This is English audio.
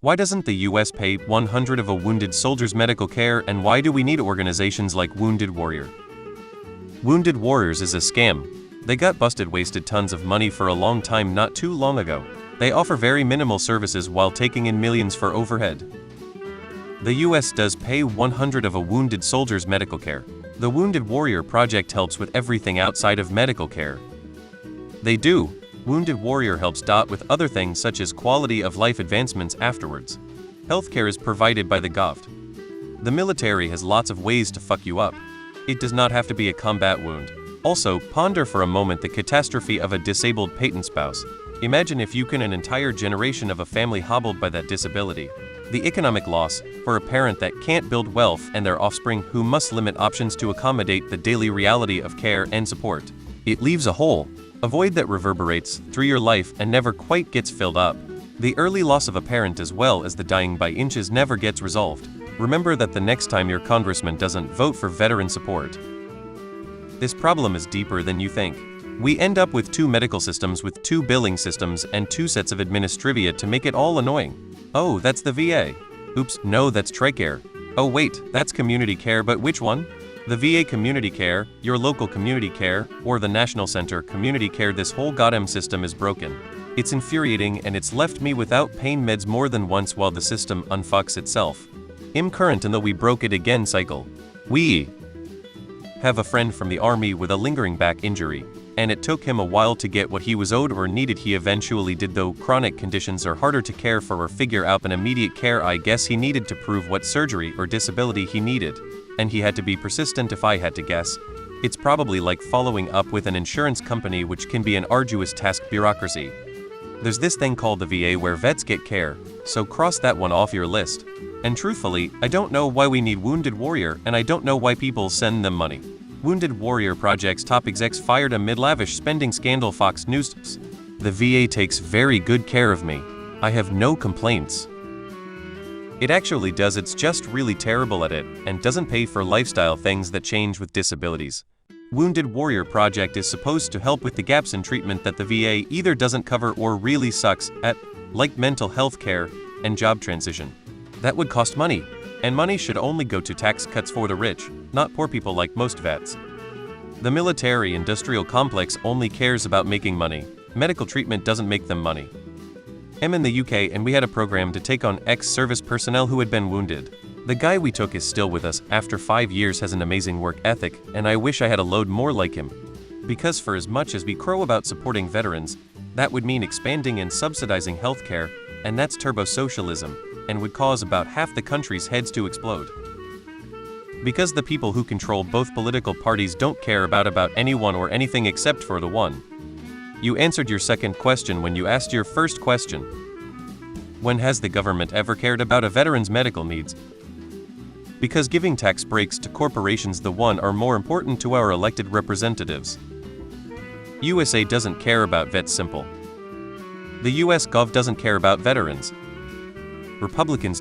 Why doesn't the US pay 100 of a wounded soldier's medical care, and why do we need organizations like Wounded Warrior? Wounded Warriors is a scam. They got busted, wasted tons of money for a long time not too long ago. They offer very minimal services while taking in millions for overhead. The US does pay 100 of a wounded soldier's medical care. The Wounded Warrior Project helps with everything outside of medical care. They do. Wounded Warrior helps with other things such as quality of life advancements afterwards. Healthcare is provided by the gov. The military has lots of ways to fuck you up. It does not have to be a combat wound. Also, ponder for a moment the catastrophe of a disabled patent spouse. Imagine if you can an entire generation of a family hobbled by that disability. The economic loss for a parent that can't build wealth and their offspring who must limit options to accommodate the daily reality of care and support. It leaves a hole, a void that reverberates through your life and never quite gets filled up. The early loss of a parent as well as the dying by inches never gets resolved. Remember that the next time your congressman doesn't vote for veteran support. This problem is deeper than you think. We end up with two medical systems with two billing systems and two sets of administrivia to make it all annoying. Oh, that's the VA. Oops, no, that's TRICARE. Oh wait, that's community care, but which one? The VA community care, your local community care, or the National Center community care. This whole goddamn system is broken. It's infuriating and it's left me without pain meds more than once while the system unfucks itself. I'm current in the we broke it again cycle. We have a friend from the army with a lingering back injury, and it took him a while to get what he was owed or needed. He eventually did, though chronic conditions are harder to care for or figure out than immediate care. I guess he needed to prove what surgery or disability he needed, and he had to be persistent. If I had to guess, it's probably like following up with an insurance company, which can be an arduous task. Bureaucracy. There's this thing called the VA where vets get care, so cross that one off your list. And truthfully, I don't know why we need Wounded Warrior, and I don't know why people send them money. Wounded Warrior Project's top execs fired amid lavish spending scandal. Fox News. The VA takes very good care of me. I have no complaints. It actually does. It's just really terrible at it, and doesn't pay for lifestyle things that change with disabilities. Wounded Warrior Project is supposed to help with the gaps in treatment that the VA either doesn't cover or really sucks at, like mental health care and job transition. That would cost money, and money should only go to tax cuts for the rich, not poor people like most vets. The military-industrial complex only cares about making money. Medical treatment doesn't make them money. I'm in the UK and we had a program to take on ex-service personnel who had been wounded. The guy we took is still with us after 5 years, has an amazing work ethic, and I wish I had a load more like him. Because for as much as we crow about supporting veterans, that would mean expanding and subsidizing healthcare, and that's turbo-socialism, and would cause about half the country's heads to explode. Because the people who control both political parties don't care about anyone or anything except for the one. You answered your second question when you asked your first question. When has the government ever cared about a veteran's medical needs? Because giving tax breaks to corporations the one are more important to our elected representatives. USA doesn't care about vets. Simple. The US Gov doesn't care about veterans. Republicans.